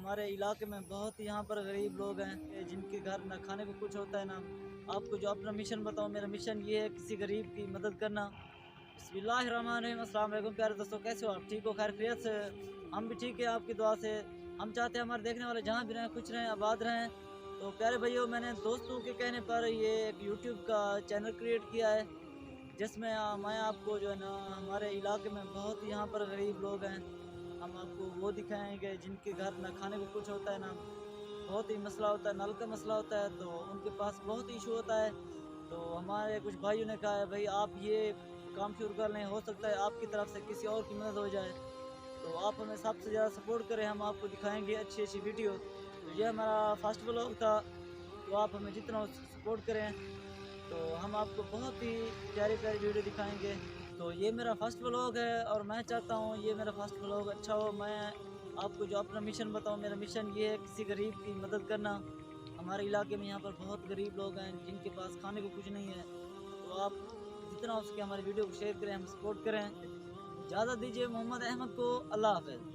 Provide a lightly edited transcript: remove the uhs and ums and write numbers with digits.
ہمارے علاقے میں بہت یہاں پر غریب لوگ ہیں کہ جن کے گھر نہ کھانے کو کچھ ہوتا ہے نا آپ کو جو اپنا مشن بتاؤں. میرا مشن یہ ہے کسی غریب کی مدد کرنا. بسم اللہ الرحمن الرحیم. السلام علیکم پیارے دوستوں, کیسے ہو آپ؟ ٹھیک ہو؟ خیر خیریت سے؟ ہم بھی ٹھیک ہیں آپ کی دعا سے. ہم چاہتے ہیں ہمارے دیکھنے والے جہاں بھی رہیں خوش رہیں آباد رہیں. تو پیارے بھائیوں, میں نے دوستوں کے کہنے پر یہ ایک یوٹیوب کا چینل کریٹ کیا ہے جس میں میں آپ کو جو ہے نا ہمارے علاقے میں بہت یہاں پر غریب لوگ ہیں, ہم آپ کو وہ دکھائیں گے جن کے گھر نہ کھانے کو کچھ ہوتا ہے نا بہت ہی مسئلہ ہوتا ہے, نل کا مسئلہ ہوتا ہے, تو ان کے پاس بہت ایشو ہوتا ہے. تو ہمارے کچھ بھائیوں نے کہا ہے بھائی آپ یہ کام شروع کر لیں, ہو سکتا ہے آپ کی طرف سے کسی اور کی مدد ہو جائے. تو آپ ہمیں سب سے زیادہ سپورٹ کریں, ہم آپ کو دکھائیں گے اچھی اچھی ویڈیو. تو یہ ہمارا فرسٹ بلاگ تھا, تو آپ ہمیں جتنا سپورٹ کریں تو ہم آپ کو بہت ہی پیاری پیاری ویڈیو دکھائیں گے. تو یہ میرا فرسٹ بلاگ ہے اور میں چاہتا ہوں یہ میرا فرسٹ بلاگ اچھا ہو. میں آپ کو جو اپنا مشن بتاؤں, میرا مشن یہ ہے کسی غریب کی مدد کرنا. ہمارے علاقے میں یہاں پر بہت غریب لوگ ہیں جن کے پاس کھانے کو کچھ نہیں ہے. تو آپ جتنا ہو سکے ہماری ویڈیو کو شیئر کریں, ہم سپورٹ کریں. اجازت دیجیے محمد احمد کو. اللہ حافظ.